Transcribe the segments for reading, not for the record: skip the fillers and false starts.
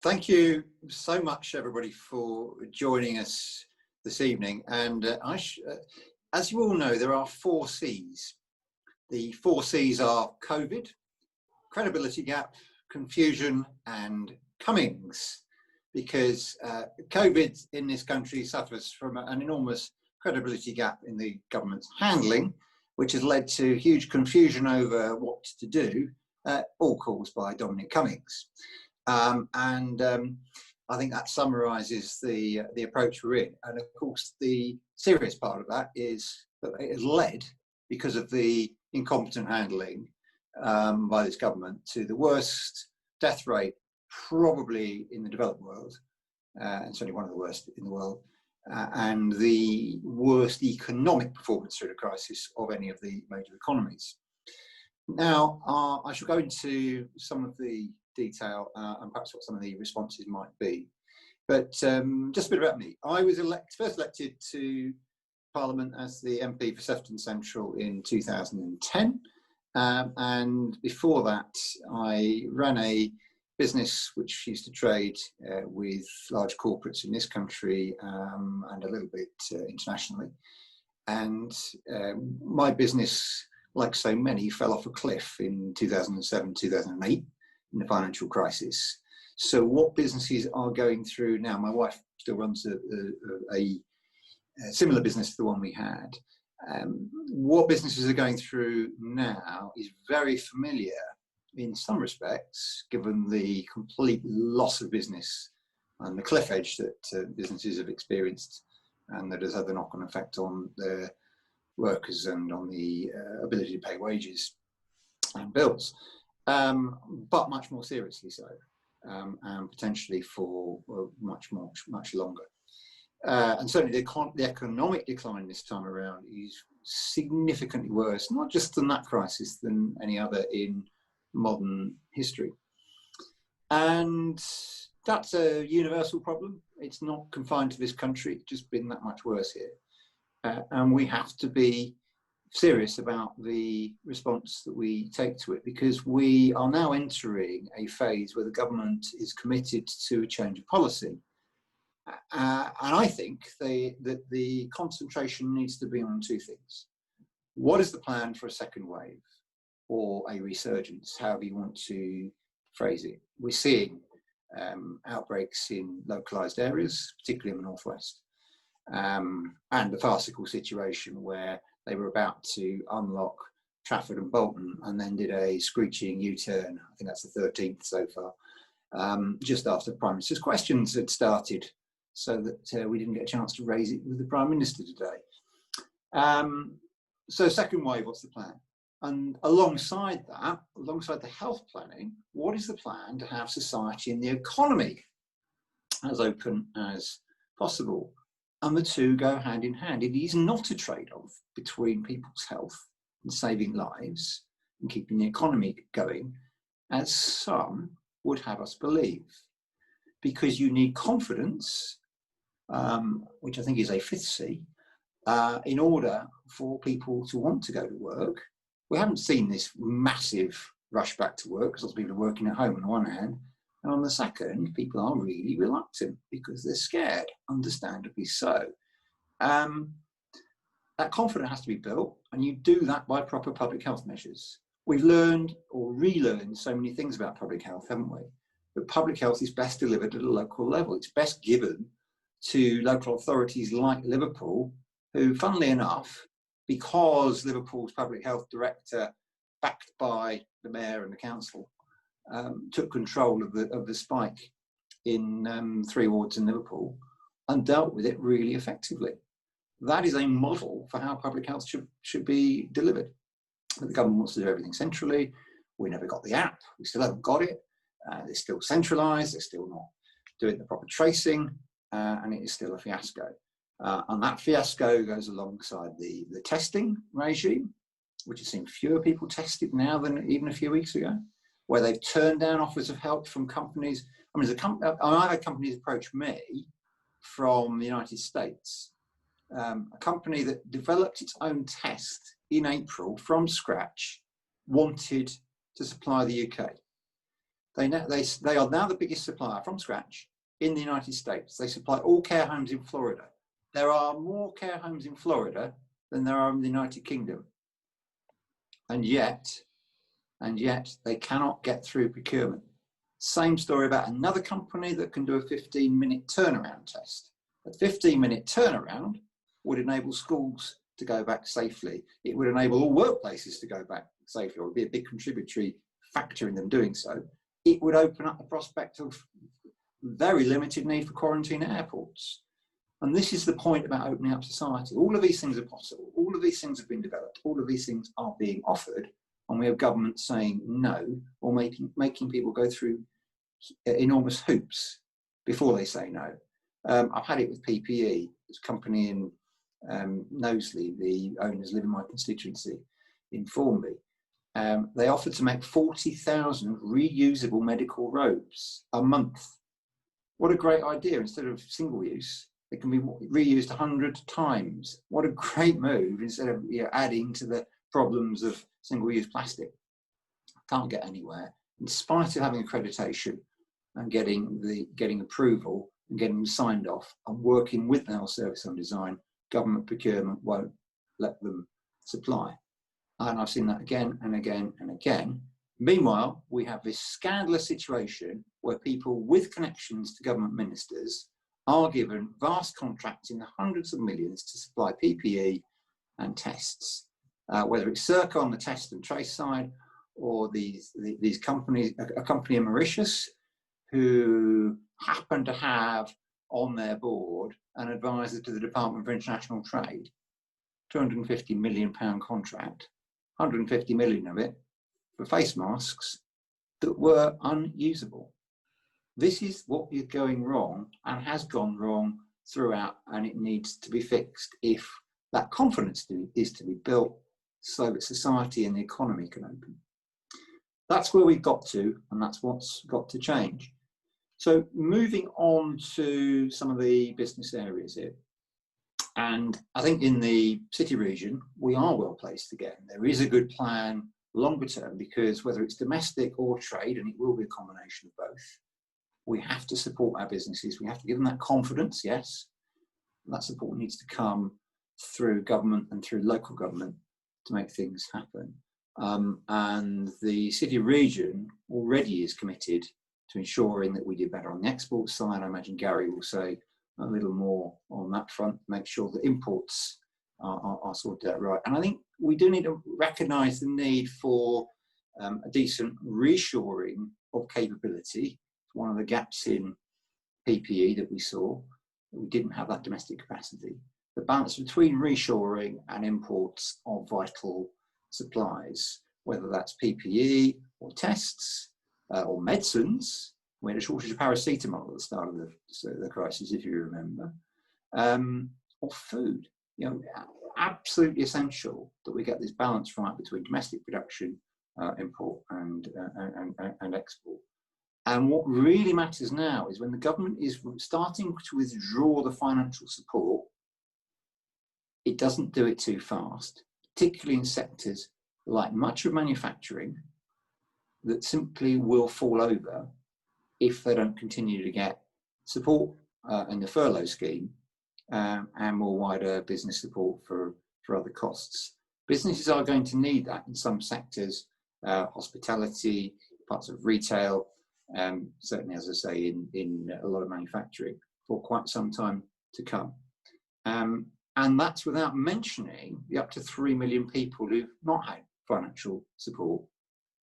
Thank you so much, everybody, for joining us this evening. And as you all know, there are 4 C's. The 4 C's are COVID, credibility gap, confusion, and Cummings. Because COVID in this country suffers from an enormous credibility gap in the government's handling, which has led to huge confusion over what to do, all caused by Dominic Cummings. I think that summarises the approach we're in. And of course, the serious part of that is that it has led, because of the incompetent handling by this government, to the worst death rate probably in the developed world, and certainly one of the worst in the world, and the worst economic performance through the crisis of any of the major economies. Now, I shall go into some of the detail and perhaps what some of the responses might be. But just a bit about me. I was first elected to Parliament as the MP for Sefton Central in 2010. And before that, I ran a business which used to trade with large corporates in this country and a little bit internationally. And my business, like so many, fell off a cliff in 2007, 2008 in the financial crisis. So what businesses are going through now, my wife still runs a similar business to the one we had. What businesses are going through now is very familiar in some respects, given the complete loss of business and the cliff edge that businesses have experienced, and that has had a knock-on effect on their workers and on the ability to pay wages and bills, but much more seriously so, and potentially for much longer. And certainly the economic decline this time around is significantly worse, not just than that crisis, than any other in modern history. And that's a universal problem. It's not confined to this country, it's just been that much worse here. And we have to be serious about the response that we take to it, because we are now entering a phase where the government is committed to a change of policy. And I think that the concentration needs to be on 2 things. What is the plan for a second wave or a resurgence, however you want to phrase it? We're seeing outbreaks in localised areas, particularly in the northwest, and the farcical situation where they were about to unlock Trafford and Bolton and then did a screeching U-turn. I think that's the 13th so far, just after the Prime Minister's questions had started, so that we didn't get a chance to raise it with the Prime Minister today. So second wave, what's the plan? And alongside that, alongside the health planning, what is the plan to have society and the economy as open as possible? And the 2 go hand in hand. It is not a trade-off between people's health and saving lives and keeping the economy going, as some would have us believe. Because you need confidence, which I think is a 5th C, in order for people to want to go to work. We haven't seen this massive rush back to work because lots of people are working at home on the one hand, and on the second, people are really reluctant because they're scared, understandably so. That confidence has to be built, and you do that by proper public health measures. We've learned or relearned so many things about public health, haven't we? But public health is best delivered at a local level. It's best given to local authorities like Liverpool, who, funnily enough, because Liverpool's public health director, backed by the mayor and the council, took control of the spike in 3 wards in Liverpool and dealt with it really effectively. That is a model for how public health should be delivered. But the government wants to do everything centrally. We never got the app. We still haven't got it. It's still centralised. They're still not doing the proper tracing, and it is still a fiasco. And that fiasco goes alongside the testing regime, which has seen fewer people tested now than even a few weeks ago, where they've turned down offers of help from companies. I mean, I've had companies approach me from the United States, a company that developed its own test in April from scratch, wanted to supply the UK. They are now the biggest supplier from scratch in the United States. They supply all care homes in Florida. There are more care homes in Florida than there are in the United Kingdom. And yet they cannot get through procurement. Same story about another company that can do a 15-minute turnaround test. A 15-minute turnaround would enable schools to go back safely. It would enable all workplaces to go back safely, or would be a big contributory factor in them doing so. It would open up the prospect of very limited need for quarantine at airports. And this is the point about opening up society. All of these things are possible. All of these things have been developed. All of these things are being offered. And we have governments saying no, or making people go through enormous hoops before they say no. I've had it with PPE. There's a company in Knowsley, the owners live in my constituency, informed me. They offered to make 40,000 reusable medical robes a month. What a great idea. Instead of single use, they can be reused 100 times. What a great move, instead of adding to the problems of single-use plastic. Can't get anywhere, in spite of having accreditation and getting approval and getting them signed off and working with our service on design. Government procurement won't let them supply. And I've seen that again and again and again. Meanwhile, we have this scandalous situation where people with connections to government ministers are given vast contracts in the hundreds of millions to supply PPE and tests, whether it's Circa on the test and trace side, or these companies, a company in Mauritius who happen to have on their board an advisor to the Department for International Trade, £250 million contract, 150 million of it for face masks that were unusable. This is what is going wrong and has gone wrong throughout, and it needs to be fixed if that confidence is to be built so that society and the economy can open. That's where we've got to, and that's what's got to change. So moving on to some of the business areas here. And I think in the city region, we are well placed again. There is a good plan longer term, because whether it's domestic or trade, and it will be a combination of both, we have to support our businesses. We have to give them that confidence, yes. That support needs to come through government and through local government to make things happen. And the city region already is committed to ensuring that we do better on the export side. I imagine Gary will say a little more on that front, make sure that imports are sorted out right. And I think we do need to recognise the need for a decent reshoring of capability. It's one of the gaps in PPE that we saw. We didn't have that domestic capacity. The balance between reshoring and imports of vital supplies, whether that's PPE or tests or medicines. We had a shortage of paracetamol at the start of the crisis, if you remember, or food. You know, absolutely essential that we get this balance right between domestic production, import, and export. And what really matters now is when the government is starting to withdraw the financial support, it doesn't do it too fast, particularly in sectors like much of manufacturing that simply will fall over if they don't continue to get support in the furlough scheme and more wider business support for other costs. Businesses are going to need that in some sectors, hospitality, parts of retail, certainly, as I say, in a lot of manufacturing for quite some time to come. And that's without mentioning the up to 3 million people who've not had financial support,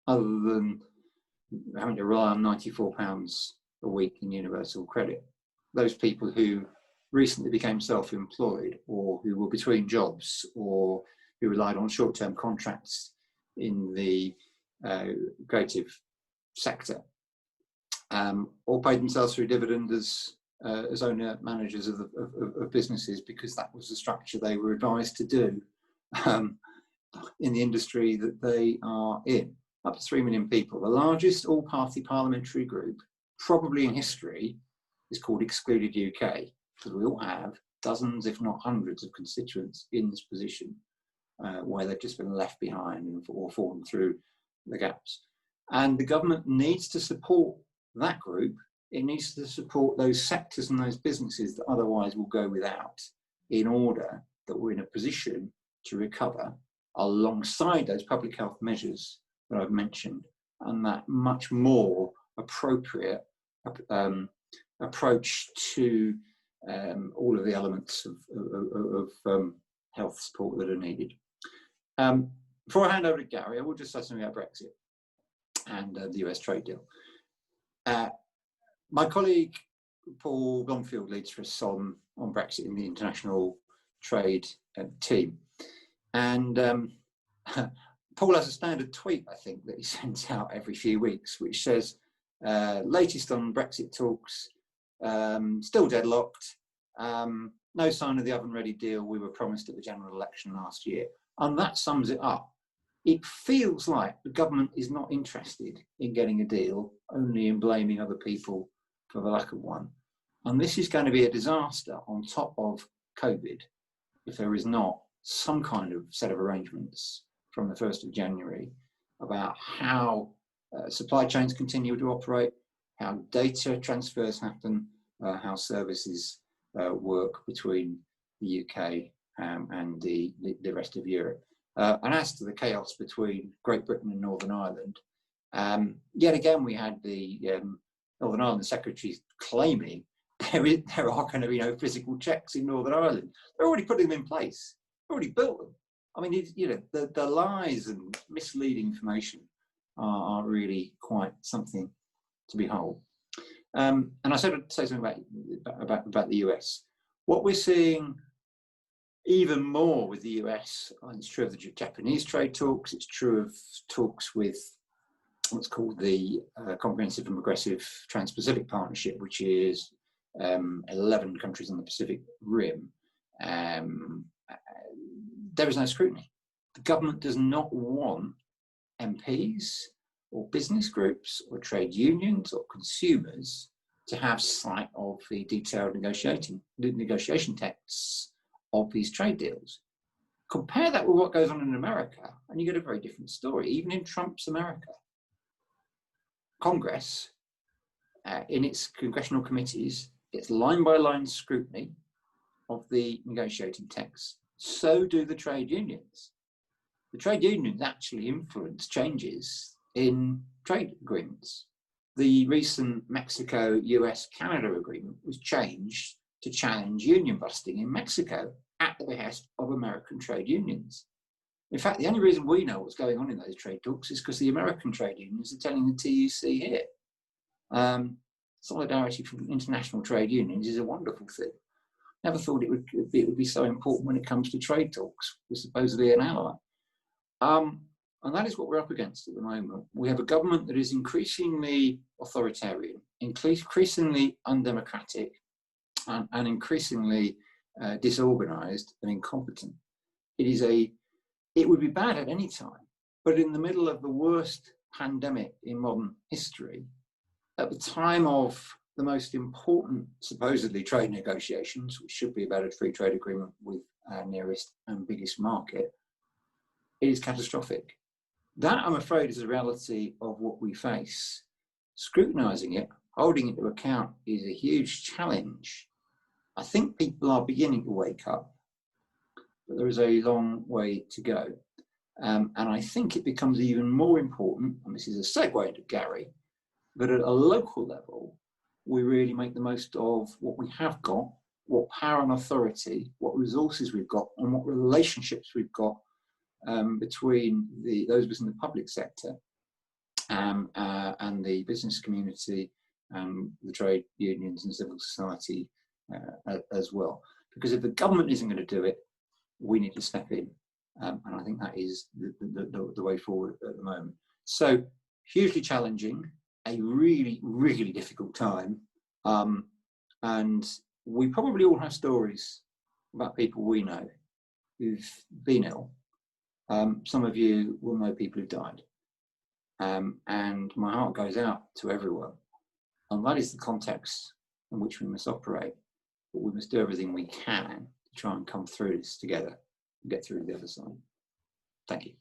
other than having to rely on £94 a week in universal credit. Those people who recently became self-employed, or who were between jobs, or who relied on short-term contracts in the creative sector, or paid themselves through dividend as owner managers of businesses, because that was the structure they were advised to do in the industry that they are in. Up to 3 million people. The largest all-party parliamentary group, probably in history, is called Excluded UK, because we all have dozens, if not hundreds, of constituents in this position where they've just been left behind or fallen through the gaps. And the government needs to support that group. It needs to support those sectors and those businesses that otherwise will go without, in order that we're in a position to recover alongside those public health measures that I've mentioned, and that much more appropriate approach to all of the elements of health support that are needed. Before I hand over to Gary, I will just say something about Brexit and the US trade deal. My colleague Paul Blomfield leads for us on Brexit in the international trade team. And Paul has a standard tweet, I think, that he sends out every few weeks, which says, latest on Brexit talks, still deadlocked, no sign of the oven-ready deal we were promised at the general election last year. And that sums it up. It feels like the government is not interested in getting a deal, only in blaming other people for the lack of one. And this is going to be a disaster on top of COVID if there is not some kind of set of arrangements from the 1st of January about how supply chains continue to operate, how data transfers happen, how services work between the UK and the rest of Europe. And as to the chaos between Great Britain and Northern Ireland, yet again we had the Northern Ireland Secretary claiming there are going to be no physical checks in Northern Ireland. They're already putting them in place. They're already built them. I mean, the lies and misleading information are really quite something to behold. And I said I'd say something about the US. What we're seeing even more with the US, and it's true of the Japanese trade talks, it's true of talks with what's called the Comprehensive and Progressive Trans-Pacific Partnership, which is 11 countries on the Pacific Rim. There is no scrutiny. The government does not want MPs or business groups or trade unions or consumers to have sight of the detailed negotiation texts of these trade deals. Compare that with what goes on in America, and you get a very different story. Even in Trump's America, Congress, in its congressional committees, gets line-by-line scrutiny of the negotiating texts. So do the trade unions. The trade unions actually influence changes in trade agreements. The recent Mexico-US-Canada agreement was changed to challenge union busting in Mexico at the behest of American trade unions. In fact, the only reason we know what's going on in those trade talks is because the American trade unions are telling the TUC here. Solidarity from international trade unions is a wonderful thing. Never thought it would be so important when it comes to trade talks. We're supposedly an ally. And that is what we're up against at the moment. We have a government that is increasingly authoritarian, increasingly undemocratic, and increasingly disorganized and incompetent. It would be bad at any time, but in the middle of the worst pandemic in modern history, at the time of the most important, supposedly, trade negotiations, which should be about a free trade agreement with our nearest and biggest market, it is catastrophic. That, I'm afraid, is the reality of what we face. Scrutinising it, holding it to account, is a huge challenge. I think people are beginning to wake up, but there is a long way to go. And I think it becomes even more important, and this is a segue into Gary, that at a local level, we really make the most of what we have got, what power and authority, what resources we've got, and what relationships we've got between those within the public sector and the business community and the trade unions and civil society as well. Because if the government isn't going to do it, we need to step in. And I think that is the way forward at the moment. So hugely challenging, a really, really difficult time. And we probably all have stories about people we know who've been ill. Some of you will know people who've died. And my heart goes out to everyone. And that is the context in which we must operate. But we must do everything we can to try and come through this together and get through the other side. Thank you.